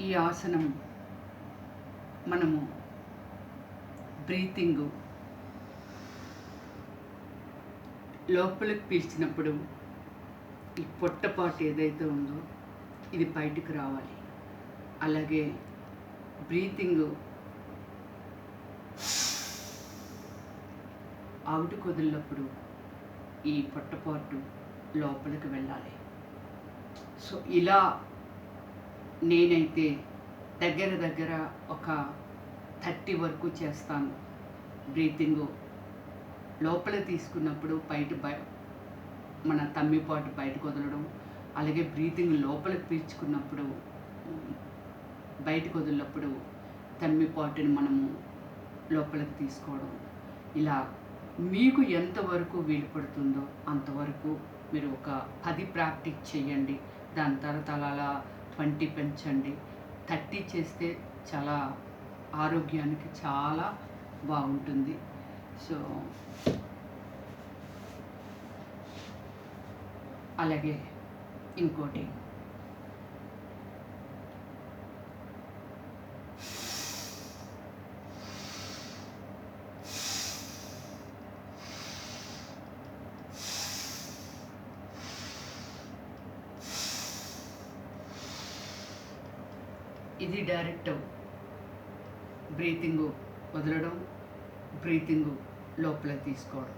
ఈ ఆసనం మనము బ్రీతింగ్ లోపలికి పీల్చినప్పుడు ఈ పొట్టపాటు ఏదైతే ఉందో ఇది బయటికి రావాలి. అలాగే బ్రీతింగ్ అవుట్కి వదిలినప్పుడు ఈ పొట్టపాటు లోపలికి వెళ్ళాలి. సో ఇలా నేనైతే దగ్గర ఒక 30 వరకు చేస్తాను. బ్రీతింగ్ లోపల తీసుకున్నప్పుడు మన తమ్మిపాటు బయటకు వదలడం, అలాగే బ్రీతింగ్ లోపలికి పీల్చుకున్నప్పుడు బయటకు వదిలినప్పుడు తమ్మిపాటుని మనము లోపలికి తీసుకోవడం. ఇలా మీకు ఎంతవరకు వీలు పడుతుందో అంతవరకు మీరు ఒక 10 ప్రాక్టీస్ చేయండి. దాని తర్వాత అలా 20 పెంచండి. 30 చేస్తే చాలా ఆరోగ్యానికి చాలా బాగుంటుంది. సో అలాగే ఇంకోటి ఇది డైరెక్ట్ బ్రీతింగ్ వదలడం, బ్రీతింగ్ లోపల తీసుకోవడం.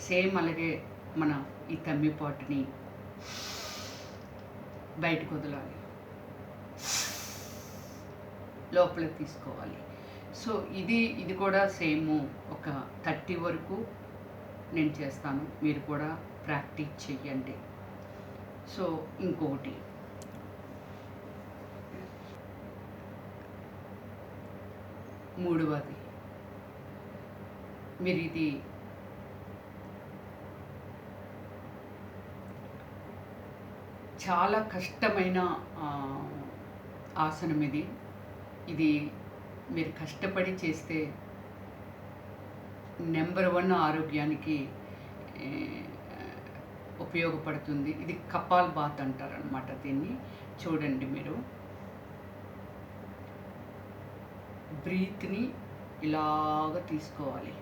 సేమ్ అలాగే మన ఈ తమ్మిపాటుని బయటకు వదలాలి, లోపల తీసుకోవాలి. సో ఇది కూడా సేమ్ ఒక 30 వరకు నేను చేస్తాను. మీరు కూడా ప్రాక్టీస్ చెయ్యండి. సో ఇంకొకటి మూడవది, మీరు ఇది చాలా కష్టమైన ఆసనం. ఇది మీరు కష్టపడి చేస్తే నెంబర్ 1 ఆరోగ్యానికి ఉపయోగపడుతుంది. ఇది కపాల్ బాత్ అంటారనమాట. దీన్ని చూడండి మీరు. బ్రీత్ని ఇలాగ తీసుకోవాలి.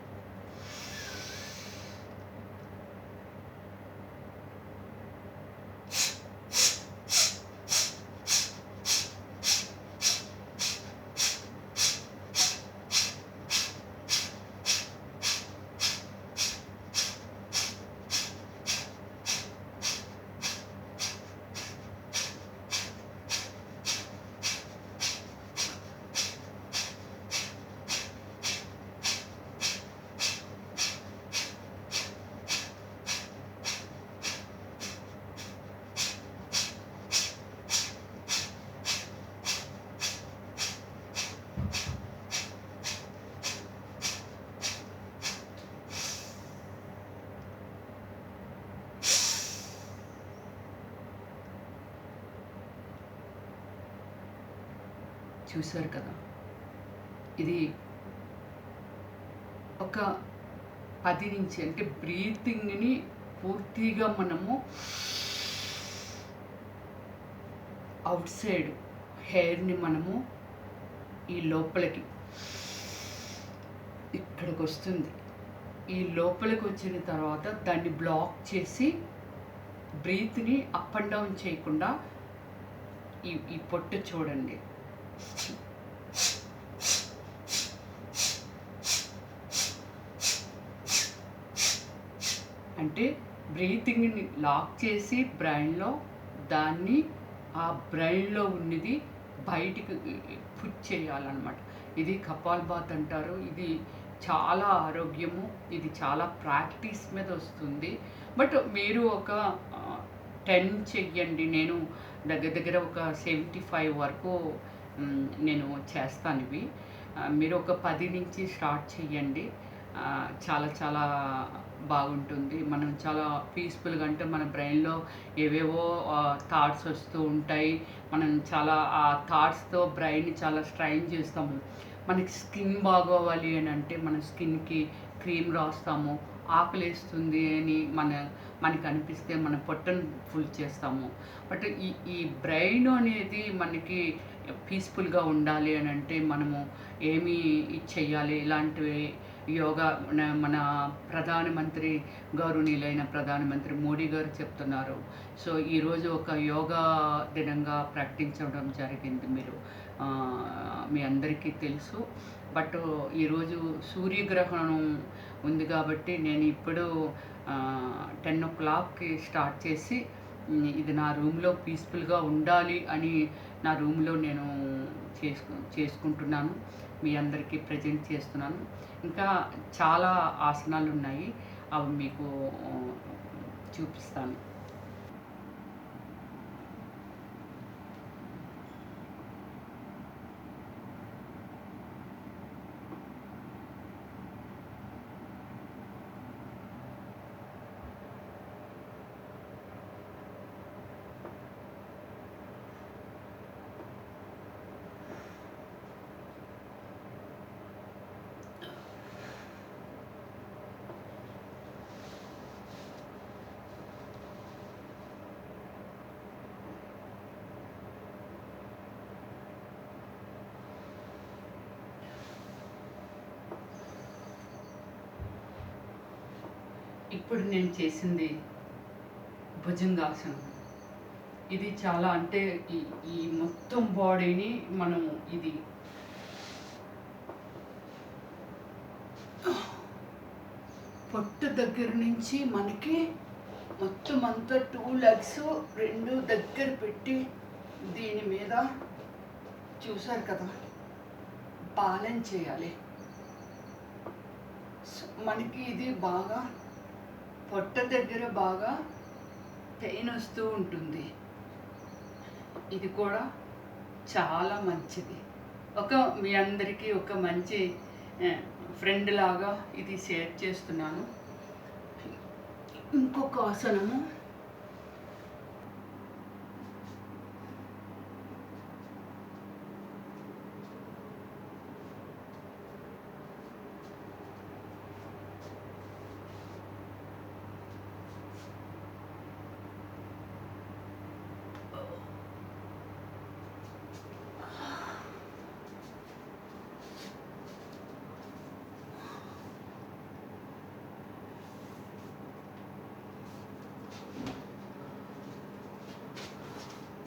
చూశారు కదా, ఇది ఒక 10 నుంచి, అంటే బ్రీతింగ్ని పూర్తిగా మనము అవుట్ సైడ్ హెయిర్ని మనము ఈ లోపలికి ఇక్కడికి వస్తుంది. ఈ లోపలికి వచ్చిన తర్వాత దాన్ని బ్లాక్ చేసి బ్రీత్ని అప్ అండ్ డౌన్ చేయకుండా ఈ పొట్టు చూడండి. అంటే బ్రీతింగ్ని లాక్ చేసి బ్రెయిన్లో దాన్ని ఆ బ్రెయిన్లో ఉన్నది బయటికి పుష్ చేయాలన్నమాట. ఇది కపాల్ బాత్ అంటారు. ఇది చాలా ఆరోగ్యము. ఇది చాలా ప్రాక్టీస్ మీద వస్తుంది. బట్ మీరు ఒక 10 చెయ్యండి. నేను దగ్గర ఒక 75 వరకు నేను చేస్తాను ఇవి. మీరు ఒక 10 నుంచి స్టార్ట్ చేయండి. చాలా బాగుంటుంది. మనం చాలా పీస్ఫుల్గా, అంటే మన బ్రెయిన్లో ఏవేవో థాట్స్ వస్తూ ఉంటాయి. మనం చాలా ఆ థాట్స్తో బ్రెయిన్ చాలా స్ట్రైన్ చేస్తాము. మనకి స్కిన్ బాగోవాలి అని అంటే మన స్కిన్కి క్రీమ్ రాస్తాము. ఆకలేస్తుంది అని మనకు అనిపిస్తే మన పొట్టను ఫుల్ చేస్తాము. బట్ ఈ బ్రెయిన్ అనేది మనకి పీస్ఫుల్గా ఉండాలి అని అంటే మనము ఏమి చెయ్యాలి, ఇలాంటివి యోగా మన ప్రధానమంత్రి గౌరవనీయులైన ప్రధానమంత్రి మోడీ గారు చెప్తున్నారు. సో ఈరోజు ఒక యోగా దినంగా ప్రకటించడం జరిగింది. మీ అందరికీ తెలుసు. బట్ ఈరోజు సూర్యగ్రహణం ఉంది కాబట్టి నేను ఇప్పుడు 10 o'clockకి స్టార్ట్ చేసి ఇది నా రూమ్లో పీస్ఫుల్గా ఉండాలి అని నా రూమ్లో నేను చేసుకుంటున్నాను. మీ అందరికీ ప్రజెంట్ చేస్తున్నాను. ఇంకా చాలా ఆసనాలు ఉన్నాయి, అవి మీకు చూపిస్తాను. ఇప్పుడు నేను చేసింది భుజంగాసనం. ఇది చాలా అంటే ఈ మొత్తం బాడీని మనం ఇది పొట్టు దగ్గర నుంచి మనకి మొత్తం అంతా 2 legs 2 దగ్గర పెట్టి దీని మీద చూసారు కదా బ్యాలెన్స్ చేయాలి. మనకి ఇది బాగా పొట్ట దగ్గర బాగా పెయిన్ వస్తూ ఉంటుంది. ఇది కూడా చాలా మంచిది. మీ అందరికీ ఒక మంచి ఫ్రెండ్ లాగా ఇది షేర్ చేస్తున్నాను. ఇంకొక ఆసనము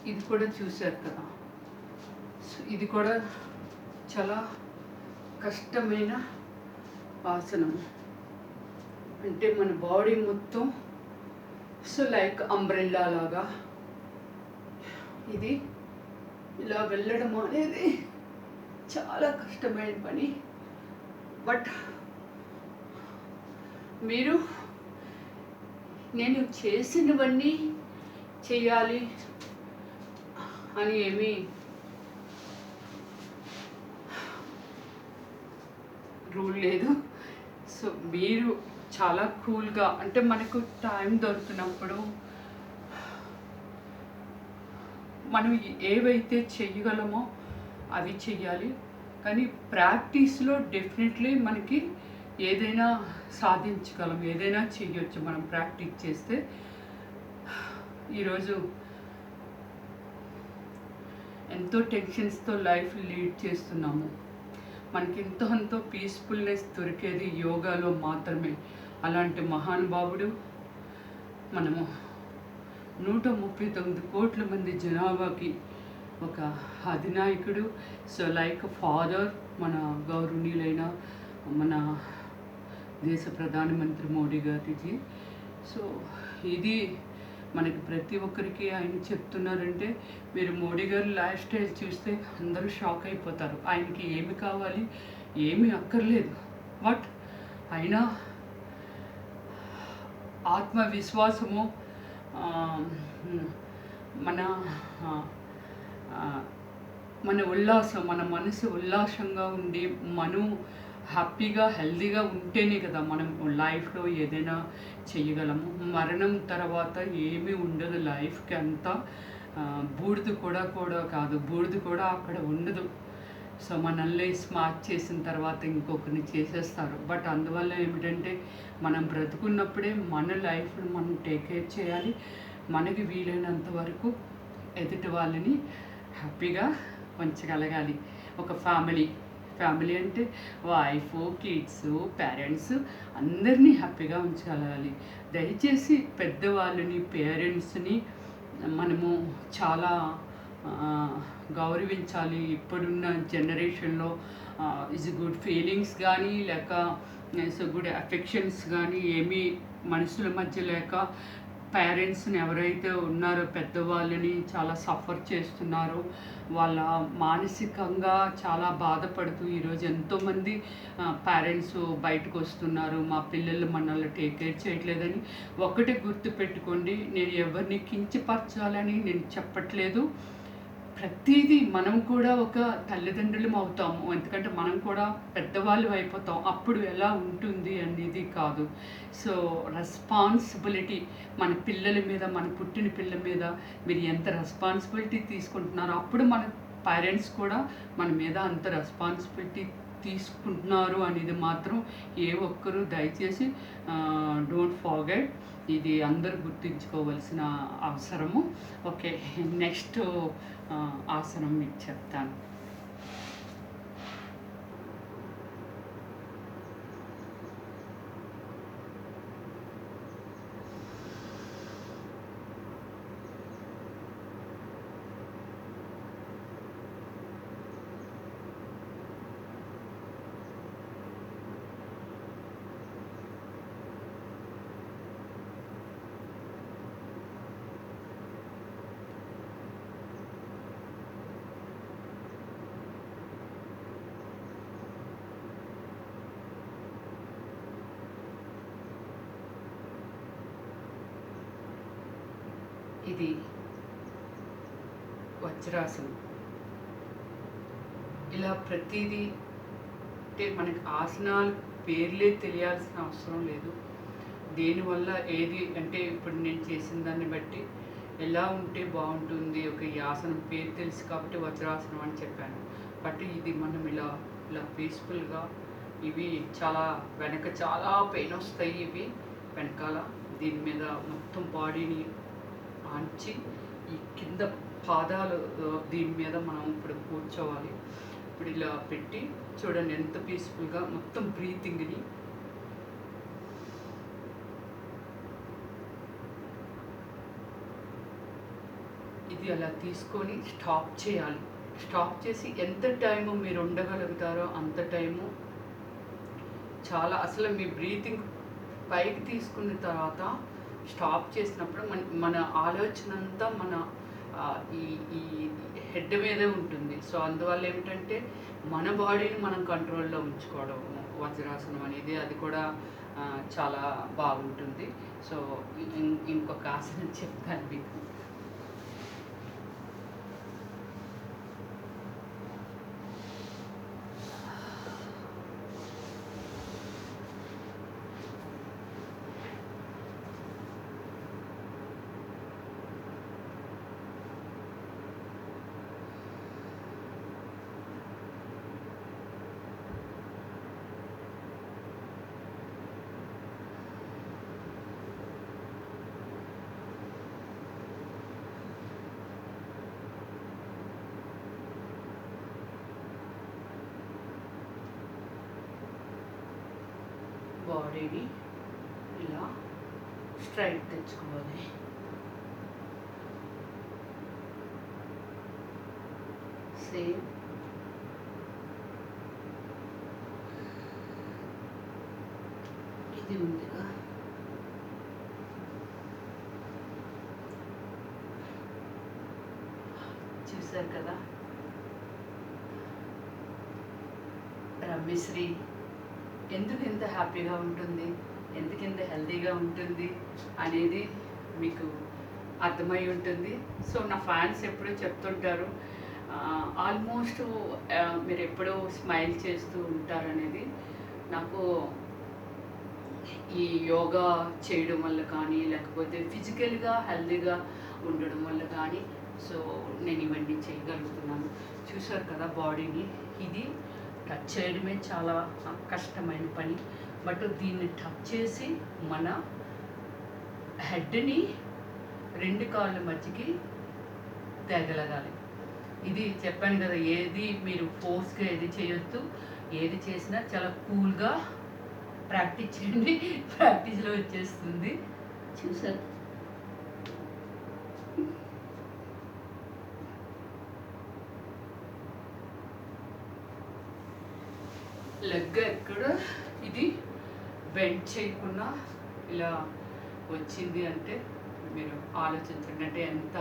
ఇది కూడా చూశారు కదా. ఇది కూడా చాలా కష్టమైన ఆసనం. అంటే మన బాడీ మొత్తం లైక్ అంబ్రెల్లా లాగా ఇది ఇలా వెళ్ళడం అనేది చాలా కష్టమైన పని. బట్ మీరు నేను చేసినవన్నీ చేయాలి అని ఏమీ రూల్ లేదు. సో మీరు చాలా కూల్గా, అంటే మనకు టైం దొరుకుతున్నప్పుడు మనం ఏవైతే చెయ్యగలమో అవి చెయ్యాలి. కానీ ప్రాక్టీస్లో డెఫినెట్లీ మనకి ఏదైనా సాధించగలం, ఏదైనా చెయ్యొచ్చు మనం ప్రాక్టీస్ చేస్తే. ఈరోజు ఎంతో టెన్షన్స్తో లైఫ్ లీడ్ చేస్తున్నాము. మనకి ఎంతో పీస్ఫుల్నెస్ దొరికేది యోగాలో మాత్రమే. అలాంటి మహానుభావుడు మనము 139 కోట్ల మంది జనాభాకి ఒక అధినాయకుడు. సో లైక్ ఫాదర్ మన గౌరవనీయులైన మన దేశ ప్రధానమంత్రి మోడీ గారికి. సో ఇది మనకి ప్రతి ఒక్కరికి ఆయన చెప్తున్నారంటే, మీరు మోడీ గారి లైఫ్ స్టైల్ చూస్తే అందరూ షాక్ అయిపోతారు. ఆయనకి ఏమి కావాలి, ఏమీ అక్కర్లేదు. బట్ అయినా ఆత్మవిశ్వాసము, మన ఉల్లాసం, మన మనసు ఉల్లాసంగా ఉండి మనం హ్యాపీగా హెల్తీగా ఉంటేనే కదా మనం లైఫ్లో ఏదైనా చెయ్యగలము. మరణం తర్వాత ఏమీ ఉండదు లైఫ్కి. అంతా బూడిద కూడా కాదు, బూడిద కూడా అక్కడ ఉండదు. సో మనల్ని స్మార్ట్ చేసిన తర్వాత ఇంకొకరిని చేసేస్తారు. బట్ అందువల్ల ఏమిటంటే మనం బ్రతుకున్నప్పుడే మన లైఫ్ను మనం టేక్ కేర్ చేయాలి. మనకి వీలైనంత వరకు ఎదుటి వాళ్ళని హ్యాపీగా వంచగలగాలి. ఒక ఫ్యామిలీ, ఫ్యామిలీ అంటే వైఫ్, కిడ్స్, పేరెంట్స్ అందరినీ హ్యాపీగా ఉంచగలగాలి. దయచేసి పెద్దవాళ్ళని, పేరెంట్స్‌ని మనము చాలా గౌరవించాలి. ఇప్పుడున్న జనరేషన్‌లో ఈజ్ గుడ్ ఫీలింగ్స్ కానీ, లేక ఈజ్ గుడ్ అఫెక్షన్స్ కానీ ఏమీ మనుషుల మధ్య లేక పేరెంట్స్‌ని ఎవరైతే ఉన్నారో పెద్దవాళ్ళని చాలా సఫర్ చేస్తున్నారో, వాళ్ళ మానసికంగా చాలా బాధపడుతూ ఈరోజు ఎంతోమంది పేరెంట్స్ బయటకు వస్తున్నారు. మా పిల్లలు మనల్ని టేక్ కేర్ చేయట్లేదని. ఒకటే గుర్తుపెట్టుకోండి, నేను ఎవరిని కించపరచాలని నేను చెప్పట్లేదు. ప్రతీదీ మనం కూడా ఒక తల్లిదండ్రులం అవుతాము. ఎందుకంటే మనం కూడా పెద్దవాళ్ళు అయిపోతాం. అప్పుడు ఎలా ఉంటుంది అనేది కాదు. సో రెస్పాన్సిబిలిటీ మన పిల్లల మీద, మన పుట్టిన పిల్లల మీద మీరు ఎంత రెస్పాన్సిబిలిటీ తీసుకుంటున్నారో అప్పుడు మన పేరెంట్స్ కూడా మన మీద అంత రెస్పాన్సిబిలిటీ తీసుకుంటున్నారు అనేది మాత్రం ఏ ఒక్కరూ దయచేసి డోంట్ ఫర్గెట్. ఇది అందరూ గుర్తుంచుకోవాల్సిన అవసరము. ఓకే, నెక్స్ట్ ఆసనం మీకు చెప్తాను. ఇది వజ్రాసనం. ఇలా ప్రతిదీ అంటే మనకి ఆసనాలు పేర్లే తెలియాల్సిన అవసరం లేదు. దేనివల్ల ఏది అంటే ఇప్పుడు నేను చేసిన దాన్ని బట్టి ఎలా ఉంటే బాగుంటుంది, ఒక ఈ ఆసనం పేరు తెలుసు కాబట్టి వజ్రాసనం అని చెప్పాను. బట్ ఇది మనం ఇలా ఇలా పీస్ఫుల్గా, ఇవి చాలా వెనక చాలా పెయిన్ వస్తాయి. ఇవి వెనకాల దీని మీద మొత్తం బాడీని ఆంచి ఈ కింద పాదాలు దీని మీద మనం ఇప్పుడు కూర్చోవాలి. ఇప్పుడు ఇలా పెట్టి చూడండి ఎంత పీస్ఫుల్గా మొత్తం బ్రీతింగ్ని ఇది అలా తీసుకొని స్టాప్ చేయాలి. స్టాప్ చేసి ఎంత టైము మీరు ఉండగలుగుతారో అంత టైము చాలా అసలు మీ బ్రీతింగ్ పైకి తీసుకున్న తర్వాత స్టాప్ చేసినప్పుడు మన ఆలోచన అంతా మన ఈ ఈ హెడ్ మీదే ఉంటుంది. సో అందువల్ల ఏమిటంటే మన బాడీని మనం కంట్రోల్లో ఉంచుకోవడం వజ్రాసనం అనేది, అది కూడా చాలా బాగుంటుంది. సో ఇంకొక ఆసనం చెప్తాను మీకు. బాడీని ఇలా స్ట్రైట్ తెచ్చుకోవాలి. సేమ్ ఇది ఉందిగా, చూసారు కదా. రమ్యశ్రీ ఎందుకు ఇంత హ్యాపీగా ఉంటుంది, ఎందుకు ఇంత హెల్తీగా ఉంటుంది అనేది మీకు అర్థమై ఉంటుంది. సో నా ఫ్యాన్స్ ఎప్పుడూ చెప్తుంటారు ఆల్మోస్ట్ మీరు ఎప్పుడూ స్మైల్ చేస్తూ ఉంటారనేది. నాకు ఈ యోగా చేయడం వల్ల కానీ, లేకపోతే ఫిజికల్గా హెల్తీగా ఉండడం వల్ల కానీ సో నేను ఇవన్నీ చేయగలుగుతున్నాను. చూసారు కదా బాడీని. ఇది టచ్ చేయడమే చాలా కష్టమైన పని. బట్ దీన్ని టచ్ చేసి మన హెడ్ని రెండు కాళ్ళ మధ్యకి తేగలగాలి. ఇది చెప్పాను కదా, ఏది మీరు ఫోర్స్గా ఏది చేయొద్దు. ఏది చేసినా చాలా కూల్గా ప్రాక్టీస్ చేయండి, ప్రాక్టీస్లో వచ్చేస్తుంది. చూసారు లెగ్ ఎక్కడ ఇది బెండ్ చేయకుండా ఇలా వచ్చింది అంటే మీరు ఆలోచించండి, అంటే ఎంత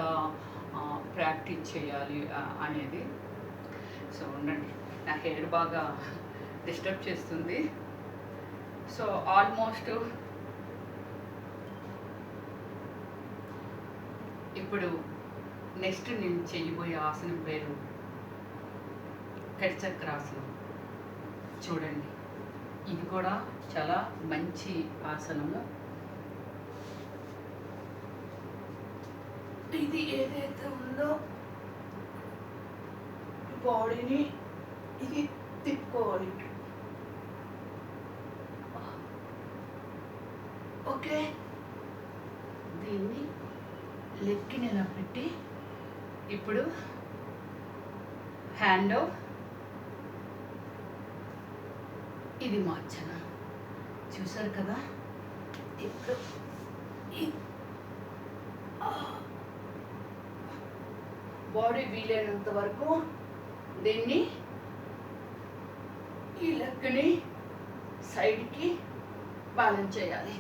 ప్రాక్టీస్ చేయాలి అనేది. సో ఉండండి, నా హెయిర్ బాగా డిస్టర్బ్ చేస్తుంది. సో ఆల్మోస్ట్ ఇప్పుడు నెక్స్ట్ నేను చేయబోయే ఆసనం పేరు కటిచక్రాసనం. చూడండి, ఇది కూడా చాలా మంచి ఆసనము. ఇది ఏదైతే ఉందో బాడీని ఇది తిప్పుకోవాలి. ఓకే, దీన్ని లెగ్ని ఇలా పెట్టి ఇప్పుడు హ్యాండ్ ఇది మార్చను. చూసారు కదా, ఇప్పుడు బాడీ వీలైనంత వరకు దీన్ని ఈ లెగ్ని సైడ్కి బ్యాలెన్స్ చేయాలి.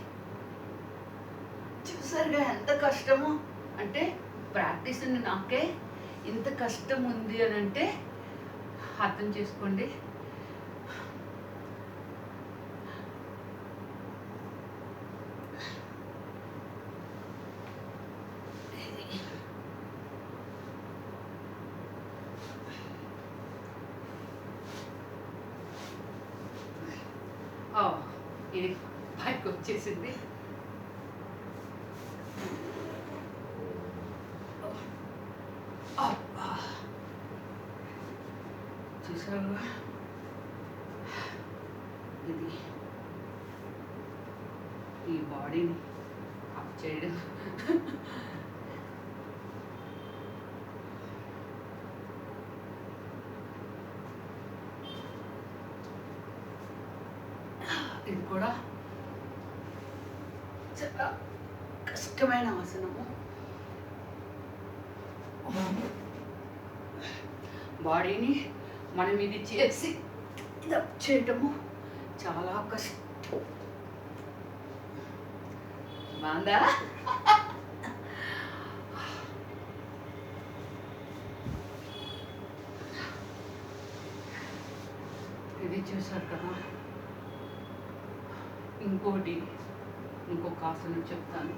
చూసారుగా ఎంత కష్టమో, అంటే ప్రాక్టీస్ నాకే ఇంత కష్టం ఉంది అని అంటే అర్థం చేసుకోండి. ఇది పైకి వచ్చేసింది. చూసారు, ఇది ఈ బాడీని అప్ చేయడం ఇది కూడా చాలా కష్టమైన ఆసనము. బాడీని మనం ఇది చేసి ఇది అప్ చేయటము చాలా కష్టం. బాగుందా? ఇది చూసారు కదా. ఇంకొక ఆసనం చెప్తాను.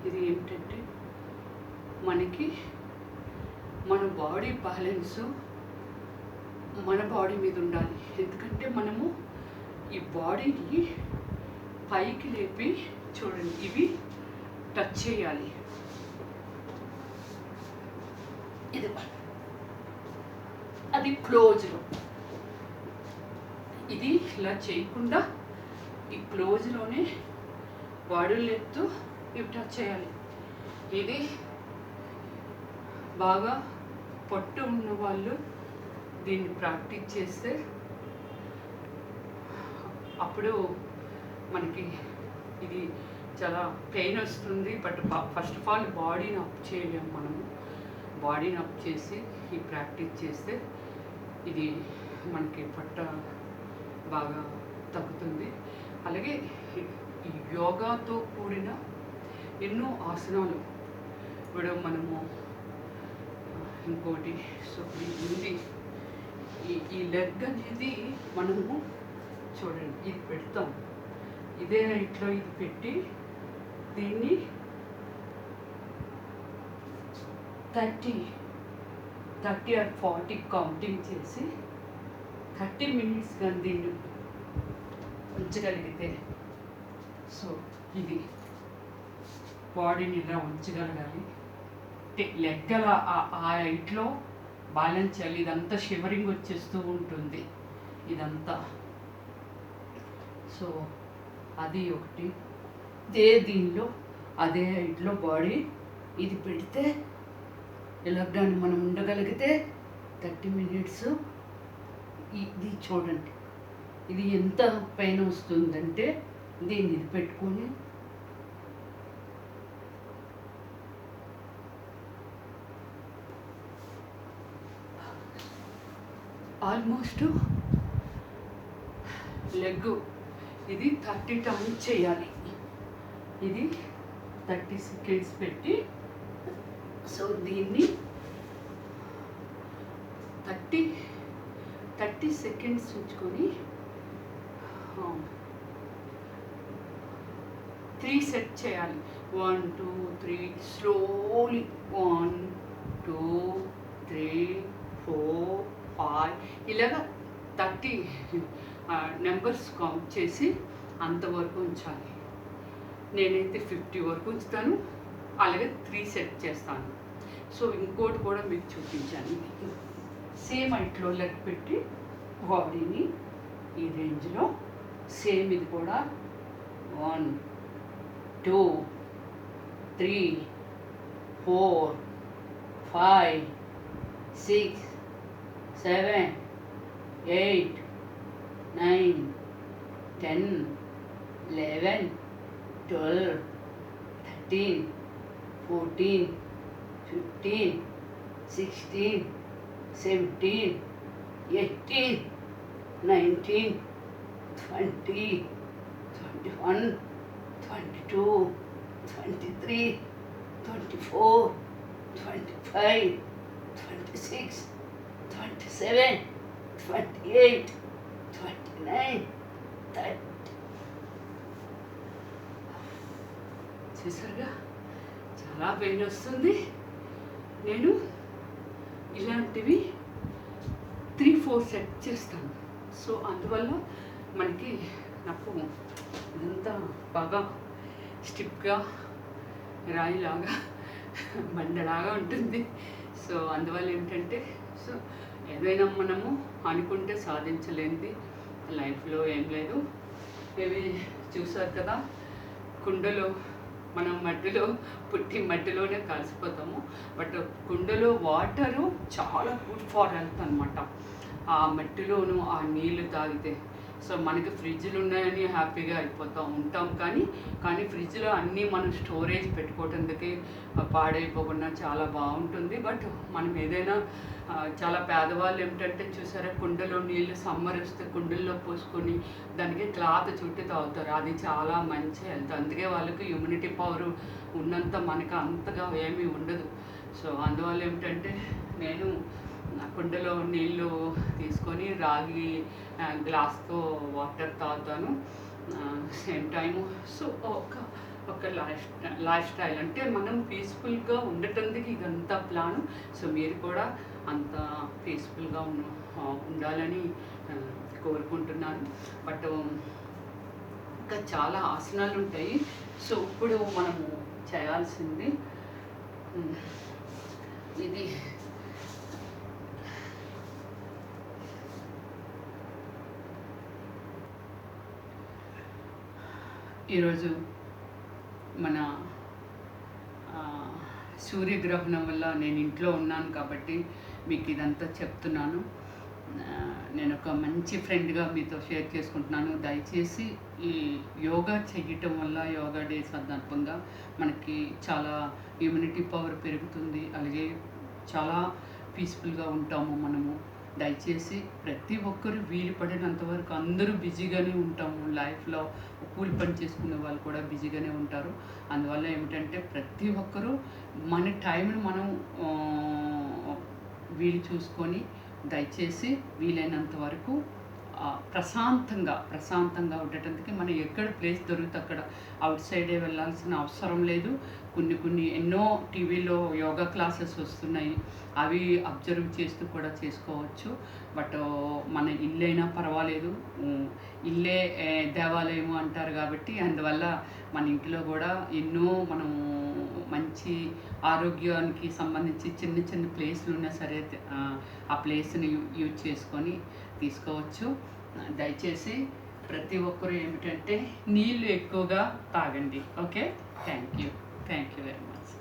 ఇది ఏమిటంటే మనకి మన బాడీ బ్యాలెన్సు మన బాడీ మీద ఉండాలి. ఎందుకంటే మనము ఈ బాడీని పైకి లేపి చూడండి, ఇవి టచ్ చేయాలి. ఇది అది క్లోజ్లో, ఇది ఇలా చేయకుండా ఈ క్లోజ్లోనే బాడీ లెత్తు ఇవి టచ్ చేయాలి. ఇది బాగా పొట్టు ఉన్న వాళ్ళు దీన్ని ప్రాక్టీస్ చేస్తే అప్పుడు మనకి ఇది చాలా పెయిన్ వస్తుంది. బట్ ఫస్ట్ ఆఫ్ ఆల్ బాడీని అప్ చేయలేము. మనము బాడీని అప్ చేసి ఈ ప్రాక్టీస్ చేస్తే ఇది మనకి పొట్ట బాగా తగ్గుతుంది. అలాగే ఈ యోగాతో కూడిన ఎన్నో ఆసనాలు ఇప్పుడు మనము ఇంకోటి సో ఉంది ఈ లెగ్ అనేది మనము చూడండి ఇది పెడతాం, ఇదే హైట్లో ఇది పెట్టి దీన్ని 30 or 40 కౌంటింగ్ చేసి 30 minutes కానీ దీన్ని ఉంచగలిగితే, సో ఇది బాడీని ఇలా ఉంచగలగాలి. లెగ్గల ఆ హైట్లో బ్యాలెన్స్ చేయాలి. ఇదంతా షివరింగ్ వచ్చేస్తూ ఉంటుంది ఇదంతా. సో అది ఒకటి. దీనిలో అదే హైట్లో బాడీ ఇది పెడితే ఇలాగాని మనం ఉండగలిగితే 30 minutes. ఇది చూడండి, ఇది ఎంత పైన వస్తుందంటే దీన్ని ఇది పెట్టుకొని ఆల్మోస్ట్ లెగ్ ఇది 30 times చేయాలి. ఇది 30 seconds పెట్టి, సో దీన్ని 30 seconds ఉంచుకొని 3 సెట్ చేయాలి. 1 2 3 స్లోలీ 1 2 3 4 5 ఇలాగా 30 నెంబర్స్ కౌంట్ చేసి అంతవరకు ఉంచాలి. నేనైతే 50 వరకు ఉంచుతాను, అలాగే 3 సెట్ చేస్తాను. సో ఇంకోటి కూడా మీకు చూపించాను. సేమ్ హైట్లో లెగ్ పెట్టి బాడీని ఈ రేంజ్లో సేమ్ ఇది కూడా 1 2 3 4 5 6 7 8 9 10 11 12 13 14 15 16 17 18 19 20 21 22 23 24 25 26 27 28 29 30. చూసారుగా చాలా పెయిన్ వస్తుంది. నేను ఇలాంటివి 3-4 సెట్ చేస్తాను. సో అందువల్ల మనకి నాకు ఇదంతా బాగా స్టిప్గా రాయిలాగా బండలాగా ఉంటుంది. సో అందువల్ల ఏంటంటే, సో ఏదైనా మనము అనుకుంటే సాధించలేనిది లైఫ్లో ఏం లేదు. ఇవి చూసారు కదా, కుండలో మనం మట్టిలో పుట్టి మట్టిలోనే కలిసిపోతాము. బట్ కుండలో వాటరు చాలా గుడ్ ఫార్ హెల్త్ అనమాట. ఆ మట్టిలోను ఆ నీళ్లు తాగితే. సో మనకి ఫ్రిడ్జ్లు ఉన్నాయని హ్యాపీగా అయిపోతూ ఉంటాం, కానీ ఫ్రిడ్జ్లో అన్నీ మనం స్టోరేజ్ పెట్టుకోవటానికి పాడైపోకుండా చాలా బాగుంటుంది. బట్ మనం ఏదైనా చాలా పేదవాళ్ళు ఏమిటంటే చూసారా, కుండలో నీళ్ళు సమ్మర్ వస్తే కుండల్లో పోసుకొని దానికి క్లాత్ చుట్టి తాగుతారు. అది చాలా మంచి హెల్త్. అందుకే వాళ్ళకి ఇమ్యూనిటీ పవర్ ఉన్నంత మనకు అంతగా ఏమీ ఉండదు. సో అందువల్ల ఏమిటంటే నేను కుండలో నీళ్ళు తీసుకొని రాగి గ్లాస్తో వాటర్ తాగుతాను సేమ్ టైము. సో ఒక లైఫ్ స్టైల్ అంటే మనం పీస్ఫుల్గా ఉండటానికి ఇదంతా ప్లాను. సో మీరు కూడా అంత పీస్ఫుల్గా ఉండాలని కోరుకుంటున్నాను. బట్ ఇంకా చాలా ఆసనాలు ఉంటాయి. సో ఇప్పుడు మనము చేయాల్సింది ఇది ఈరోజు మన సూర్యగ్రహణం వల్ల నేను ఇంట్లో ఉన్నాను కాబట్టి మీకు ఇదంతా చెప్తున్నాను. నేను ఒక మంచి ఫ్రెండ్గా మీతో షేర్ చేసుకుంటున్నాను. దయచేసి ఈ యోగా చేయటం వల్ల, యోగా డే సందర్భంగా మనకి చాలా ఇమ్యూనిటీ పవర్ పెరుగుతుంది, అలాగే చాలా పీస్ఫుల్గా ఉంటాము మనము. దయచేసి ప్రతి ఒక్కరు వీలు పడినంత వరకు, అందరూ బిజీగానే ఉంటాము లైఫ్లో, కూలి పని చేసుకునే వాళ్ళు కూడా బిజీగానే ఉంటారు. అందువల్ల ఏమిటంటే ప్రతి ఒక్కరూ మన టైంని మనం వీలు చూసుకొని దయచేసి వీలైనంత వరకు ప్రశాంతంగా ఉండటానికి మనం ఎక్కడ ప్లేస్ దొరికితే అక్కడ అవుట్ సైడే వెళ్ళాల్సిన అవసరం లేదు. కొన్ని ఎన్నో టీవీలో యోగా క్లాసెస్ వస్తున్నాయి, అవి అబ్జర్వ్ చేస్తూ కూడా చేసుకోవచ్చు. బట్ మన ఇల్లైనా పర్వాలేదు, ఇల్లే దేవాలయము అంటారు కాబట్టి అందువల్ల మన ఇంట్లో కూడా ఎన్నో మనము మంచి ఆరోగ్యానికి సంబంధించి చిన్న చిన్న ప్లేస్లు ఉన్నా సరే ఆ ప్లేస్ని యూజ్ చేసుకొని తీసుకోవచ్చు. దయచేసి ప్రతి ఒక్కరు ఏమిటంటే నీళ్ళు ఎక్కువగా తాగండి. Okay, thank you very much.